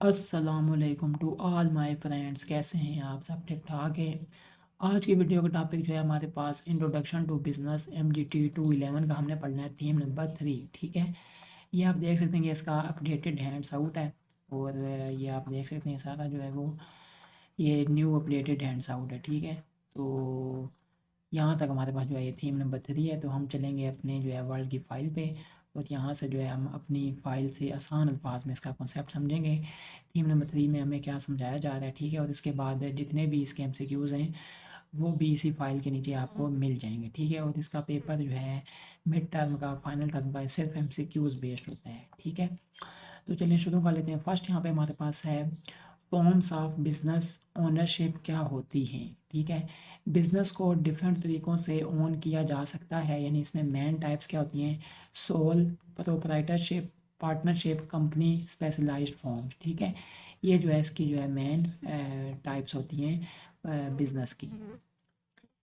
अस्सलामुअलैकुम to all my friends. कैसे हैं आप? सब ठीक ठाक हैं। आज की वीडियो का टॉपिक जो है हमारे पास इंट्रोडक्शन टू बिजनेस MGT 211 का हमने पढ़ना है, थीम नंबर 3। ठीक है, ये आप देख सकते हैं कि इसका अपडेटेड हैंड्स आउट है। और ये आप देख सकते हैं सारा जो है वो ये न्यू अपडेटेड हैंड्स आउट है। ठीक है, तो यहाँ तक हमारे पास जो है ये थीम नंबर 3 है। तो हम चलेंगे अपने जो है वर्ल्ड की फ़ाइल पे और यहाँ से जो है हम अपनी फ़ाइल से आसान अल्फाज में इसका कॉन्सेप्ट समझेंगे। थीम नंबर 3 में हमें क्या समझाया जा रहा है। ठीक है, और इसके बाद जितने भी इसके MCQs हैं वो भी इसी फाइल के नीचे आपको मिल जाएंगे। ठीक है, और इसका पेपर जो है मिड टर्म का, फाइनल टर्म का सिर्फ MCQs बेस्ड होता है। ठीक है, तो चलिए शुरू कर लेते हैं। फर्स्ट यहाँ पे हमारे पास है फॉर्म्स ऑफ बिजनेस ओनरशिप क्या होती हैं। ठीक है, बिजनेस को डिफरेंट तरीक़ों से ओन किया जा सकता है, यानी इसमें मेन टाइप्स क्या होती हैं? Sole proprietorship, partnership, company, specialised forms. ठीक है, ये जो है इसकी जो है मेन टाइप्स होती हैं बिजनेस की।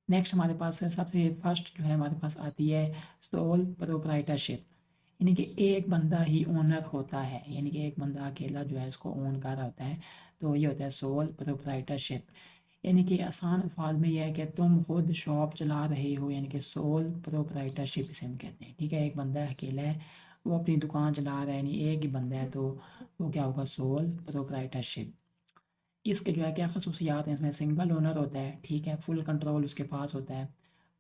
नेक्स्ट हमारे पास है सबसे फर्स्ट जो है हमारे पास आती है सोल प्रोप्राइटरशिप, यानी कि एक बंदा ही ओनर होता है, यानी कि एक बंदा अकेला जो है इसको ओन कर रहा होता है। तो ये होता है सोल प्रोप्राइटरशिप। यानी कि आसान अल्फाज में यह है कि तुम खुद शॉप चला रहे हो, यानी कि सोल प्रोप्राइटरशिप इसे हम कहते हैं। ठीक है, एक बंदा अकेला है, वो अपनी दुकान चला रहा है, यानी एक ही बंदा है, तो वो क्या होगा? Sole proprietorship. इसके जो है क्या खसूसियात हैं? इसमें सिंगल ओनर होता है। ठीक है, फुल कंट्रोल उसके पास होता है।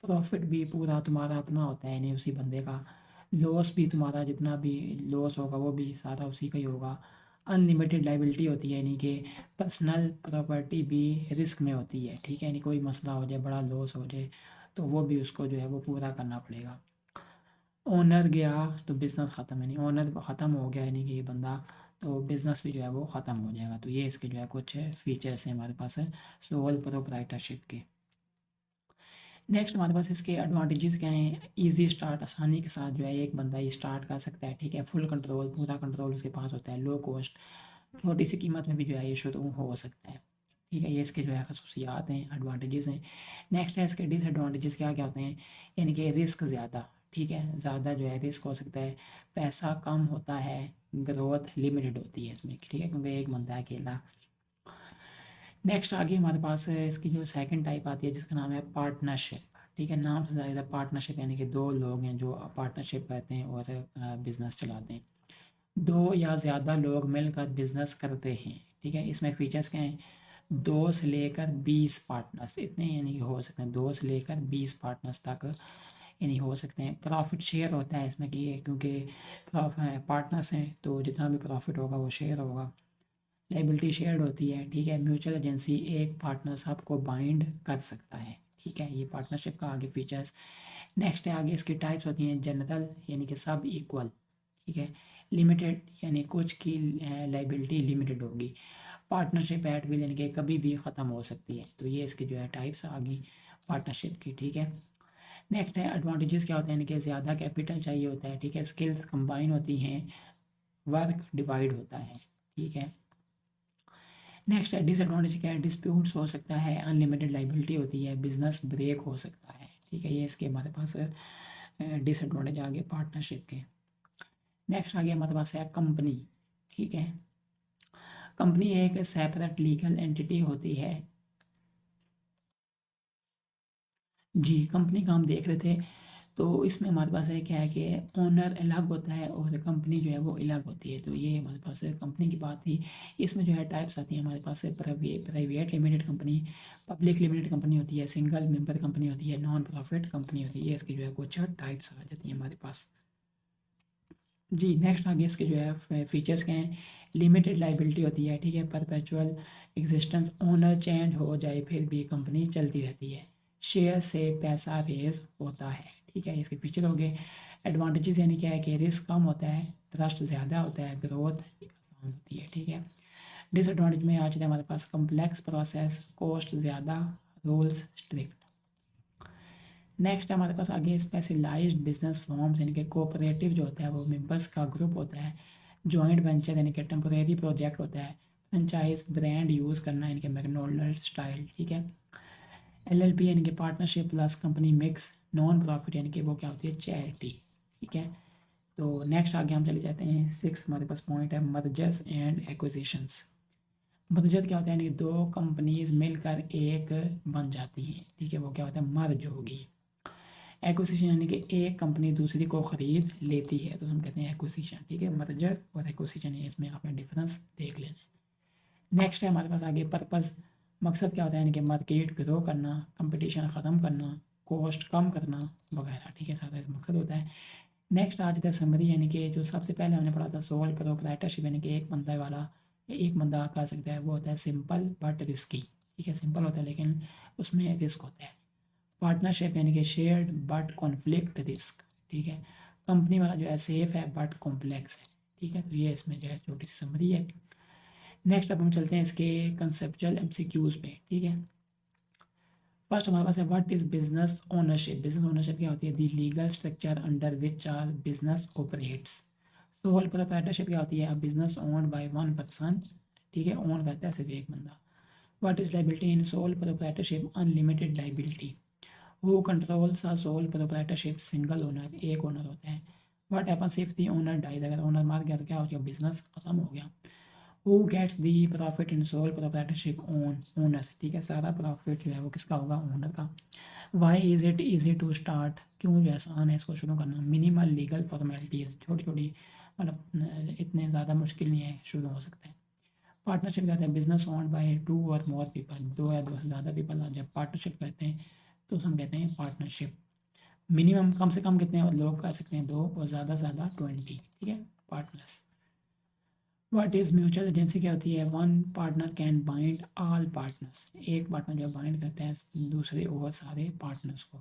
प्रॉफिट भी पूरा तुम्हारा अपना होता है, यानी उसी बंदे का। लॉस भी तुम्हारा, जितना भी लॉस होगा वो भी सारा उसी का ही होगा। अनलिमिटेड लाइबिलिटी होती है, यानी कि पर्सनल प्रॉपर्टी भी रिस्क में होती है। ठीक है, यानी कोई मसला हो जाए, बड़ा लॉस हो जाए, तो वो भी उसको जो है वो पूरा करना पड़ेगा। ओनर गया तो बिज़नेस ख़त्म, यानी ओनर ख़त्म हो गया, यानी कि ये बंदा, तो बिज़नेस भी जो है वो ख़त्म हो जाएगा। तो ये इसके जो है कुछ फीचर्स हैं हमारे पास है सोल प्रोप्राइटरशिप के। नेक्स्ट हमारे पास इसके एडवांटेजेस क्या हैं? इजी स्टार्ट, आसानी के साथ जो है एक बंदा ही स्टार्ट कर सकता है। ठीक है, फुल कंट्रोल, पूरा कंट्रोल उसके पास होता है। लो कॉस्ट, छोटी सी कीमत में भी जो है ये शुरू हो सकता है। ठीक है, ये इसके जो है खसूसियात हैं, एडवांटेजेस हैं। नेक्स्ट है इसके डिसएडवांटेजेस क्या क्या होते हैं? यानी कि रिस्क ज़्यादा। ठीक है, ज़्यादा जो है रिस्क हो सकता है। पैसा कम होता है, ग्रोथ लिमिटेड होती है इसमें। ठीक है, क्योंकि एक बंदा है अकेला। नेक्स्ट आगे हमारे पास है इसकी जो सेकंड टाइप आती है जिसका नाम है पार्टनरशिप। ठीक है, नाम से ज़्यादा पार्टनरशिप, यानी कि दो लोग हैं जो पार्टनरशिप करते हैं और बिज़नेस चलाते हैं। दो या ज़्यादा लोग मिलकर बिज़नेस करते हैं। ठीक है, इसमें फीचर्स क्या हैं? 2 से लेकर 20 पार्टनर्स, इतने यानी कि हो सकते हैं 2 से लेकर 20 पार्टनर्स तक यानी हो सकते हैं। प्रॉफिट शेयर होता है इसमें कि क्योंकि पार्टनर्स हैं तो जितना भी प्रॉफिट होगा वो शेयर होगा। लाइबिलिटी शेयर्ड होती है। ठीक है, म्यूचुअल एजेंसी, एक पार्टनर सबको बाइंड कर सकता है। ठीक है, ये पार्टनरशिप का आगे फीचर्स। नेक्स्ट है आगे इसकी टाइप्स होती हैं जनरल, यानी कि सब इक्वल। ठीक है, लिमिटेड, यानी कुछ की लाइबिलिटी लिमिटेड होगी। पार्टनरशिप एट विल, यानी कि कभी भी ख़त्म हो सकती है। तो ये इसकी जो है टाइप्स आ गई पार्टनरशिप की। ठीक है, नेक्स्ट है एडवांटेजेस क्या होते हैं? यानी कि ज़्यादा कैपिटल चाहिए होता है। ठीक है, स्किल्स कंबाइन होती हैं, वर्क डिवाइड होता है। ठीक है, नेक्स्ट है डिसएडवांटेज क्या है? डिस्प्यूट्स हो सकता है, अनलिमिटेड लाइबिलिटी होती है, बिजनेस ब्रेक हो सकता है। ठीक है, ये इसके हमारे पास डिसएडवांटेज आगे पार्टनरशिप के। नेक्स्ट आगे हमारे पास है कंपनी। ठीक है, कंपनी एक सेपरेट लीगल एंटिटी होती है। जी, कंपनी का हम देख रहे थे, तो इसमें हमारे पास है क्या है कि ओनर अलग होता है और कंपनी जो है वो अलग होती है। तो ये हमारे पास कंपनी की बात थी। इसमें जो है टाइप्स आती हैं हमारे पास private limited company, public limited company होती है, सिंगल मेंबर कंपनी होती है, नॉन प्रॉफिट कंपनी होती है। ये इसकी जो है कुछ टाइप्स आ जाती हैं हमारे पास। जी, नेक्स्ट आगे इसके जो है फीचर्स क्या हैं? लिमिटेड लाइबिलिटी होती है। ठीक है, परपेचुअल एग्जिस्टेंस, ओनर चेंज हो जाए फिर भी कंपनी चलती रहती है। शेयर से पैसा रेज होता है। ठीक है, इसके फीचर हो गए। एडवांटेजेस यानी क्या है कि रिस्क कम होता है, ट्रस्ट ज़्यादा होता है, ग्रोथ आसान होती है। ठीक है, डिसएडवांटेज में आ जाते हैं हमारे पास कम्प्लेक्स प्रोसेस, कॉस्ट ज़्यादा, रूल्स स्ट्रिक्ट। नेक्स्ट है हमारे पास आगे स्पेशलाइज्ड बिजनेस फॉर्म्स, यानी कि कोऑपरेटिव जो होता है वो मेंबर्स का ग्रुप होता है। जॉइंट वेंचर यानी कि टेम्पोरेरी प्रोजेक्ट होता है। फ्रेंचाइज ब्रांड यूज़ करना यानी कि मैकडोनल्ड स्टाइल। ठीक है, LLP यानी कि partnership plus company mix. Non profit यानी कि वो क्या होती है? चैरिटी। ठीक है, तो नेक्स्ट आगे हम चले जाते हैं। 6 हमारे पास पॉइंट है मर्जर्स एंड एक्विजिशंस। मर्जर क्या होता है, यानी कि दो कंपनीज मिलकर एक बन जाती हैं, ठीक है, वो क्या होता है, मर्ज होगी। एक्विजिशन यानी कि एक कंपनी दूसरी को खरीद लेती है, तो हम कहते हैं एक्विजिशन, ठीक है। मर्जर और एक्विजिशन है, इसमें आपने डिफरेंस देख लेना है। नेक्स्ट है हमारे पास आगे पर्पस। मकसद क्या होता है, यानी कि मार्केट ग्रो करना, कंपटीशन ख़त्म करना, कॉस्ट कम करना वगैरह, ठीक है, सारा इसका मकसद होता है। नेक्स्ट आज का समरी, यानी कि जो सबसे पहले हमने पढ़ा था सोल प्रोप्राइटरशिप, यानी कि एक बंदा वाला एक बंदा कर सकता है, वो होता है सिंपल बट रिस्की, ठीक है, सिंपल होता है लेकिन उसमें रिस्क होता है। पार्टनरशिप यानी कि शेयर्ड बट कॉन्फ्लिक्ट रिस्क, ठीक है। कंपनी वाला जो है सेफ है बट कॉम्प्लेक्स है, ठीक है। तो ये इसमें जो है छोटी सी समरी है। नेक्स्ट अब हम चलते हैं इसके कंसेप्चुअल एमसीक्यूज पे, ठीक है। फर्स्ट हमारे पास है what is business ownership. Business ownership क्या होती है, the legal structure under which are business operates. Sole proprietorship क्या होती है, a business owned by one person, ठीक है, ओन करता है सिर्फ एक बंदा। What is liability in sole proprietorship, unlimited liability. Who controls a sole proprietorship, single owner, एक ओनर होता है। What happens if the owner dies, अगर ओनर मार गया तो क्या हो गया, बिजनेस खत्म हो गया। Who gets the profit in sole proprietorship, owner, ठीक है, सारा प्रॉफिट जो है वो किसका होगा, ओनर का। Why is it easy to start, क्यों जो आसान है इसको शुरू करना। मिनिमल लीगल फॉर्मेलिटीज़, छोटी छोटी, मतलब इतने ज़्यादा मुश्किल नहीं है, शुरू हो सकते हैं। पार्टनरशिप कहते हैं बिजनेस ओन्ड बाय टू और मोर पीपल, दो या दो से ज़्यादा पीपल। जब पार्टनरशिप कहते हैं तो हम कहते हैं पार्टनरशिप। मिनिमम कम से कम कितने लोग कर सकते हैं, दो, और ज़्यादा से ज़्यादा 20, ठीक है, partners. What is mutual agency क्या होती है, one partner can bind all partners, एक पार्टनर जो बाइंड करता है दूसरे और सारे पार्टनर्स को।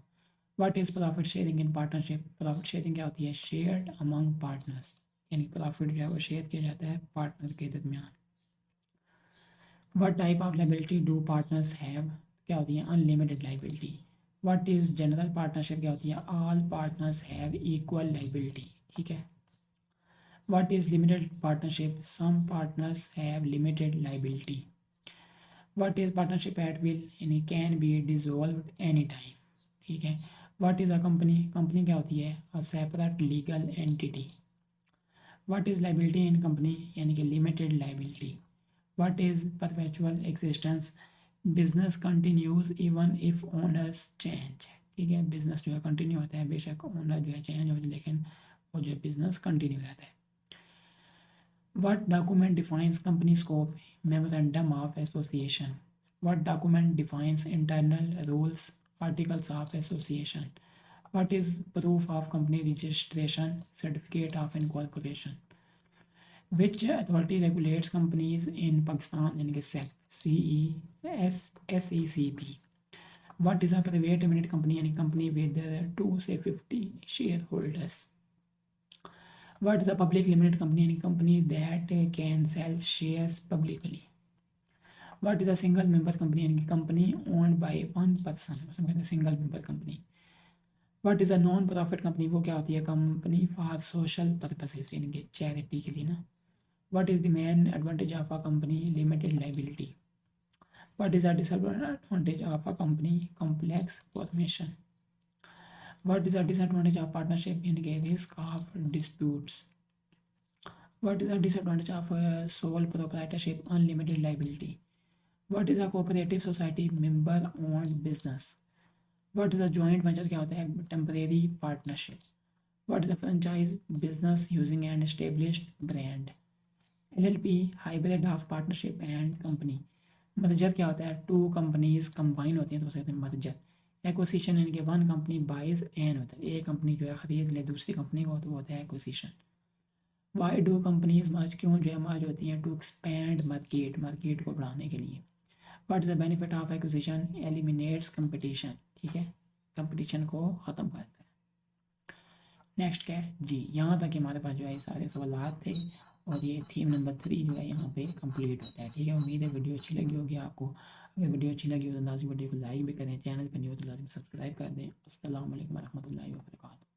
What is profit sharing in partnership. Profit sharing क्या होती है, शेयर्ड अमंग पार्टनर्स, यानी प्रॉफिट जो है वो शेयर किया जाता है पार्टनर के दरमियान। What type of liability do partners have, क्या होती है, unlimited liability. What is general partnership क्या होती है, all partners have equal liability, ठीक है। What is limited partnership, some partners have limited liability. What is partnership at will, यानी can be dissolved any time, ठीक है। What is a company, company क्या होती है, a separate legal entity. What is liability in company, यानी कि limited liability. What is perpetual existence, business continues even if owners change, ठीक है, business जो है कंटिन्यू होता है बेशक ओनर जो है चेंज हो जाए, लेकिन वो जो है बिजनेस कंटिन्यू रहता है। What document defines company scope? Memorandum of Association. What document defines internal rules? Articles of Association. What is proof of company registration? Certificate of incorporation. Which authority regulates companies in Pakistan? यानी कि SEC, SECP. What is a private limited company? यानी company with 2 से 50 shareholders. What is a public limited company? Any company that can sell shares publicly. What is a single member company? Any company owned by one person. उसमें कहते हैं single member company. What is a non profit company? वो क्या होती है, company for social purposes, यानी कि charity के लिए ना. What is the main advantage of a company, limited liability. What is a disadvantage of a company, complex formation. What is a disadvantage of partnership, यानी कि risk of disputes. What is the disadvantage of sole proprietorship, unlimited liability. What is a cooperative society, member owned business. What is a joint venture, क्या होता है, temporary partnership. What is a franchise, business using an established brand. LLP, hybrid of partnership and company. Merger क्या होता है, to companies combine होती हैं तो उसे कहते हैं मर्जर। एक्विजिशन यानी कि वन कंपनी बाइज एन होता है, एक कंपनी जो है खरीद ले दूसरी कंपनी को, तो होता है एक्विजिशन। वाई डू कंपनीज मर्ज, क्यों जो है मर्ज होती हैं, टू एक्सपैंड मार्केट, मार्केट को बढ़ाने के लिए। What is the benefit of acquisition, eliminates competition, ठीक है, कंपटीशन को ख़त्म करता है। नेक्स्ट क्या है जी, यहाँ तक हमारे पास जो है सारे सवाल थे और ये थीम नंबर 3 जो है यहाँ पे कंप्लीट होता है, ठीक है। उम्मीद है वीडियो अच्छी लगी होगी आपको। अगर वीडियो अच्छी लगी हो तो लाजमी वीडियो को लाइक भी करें, चैनल पर नहीं हो तो लाजमी सब्सक्राइब कर दें। अस्सलाम वालेकुम रहमतुल्लाहि व बरकातहू।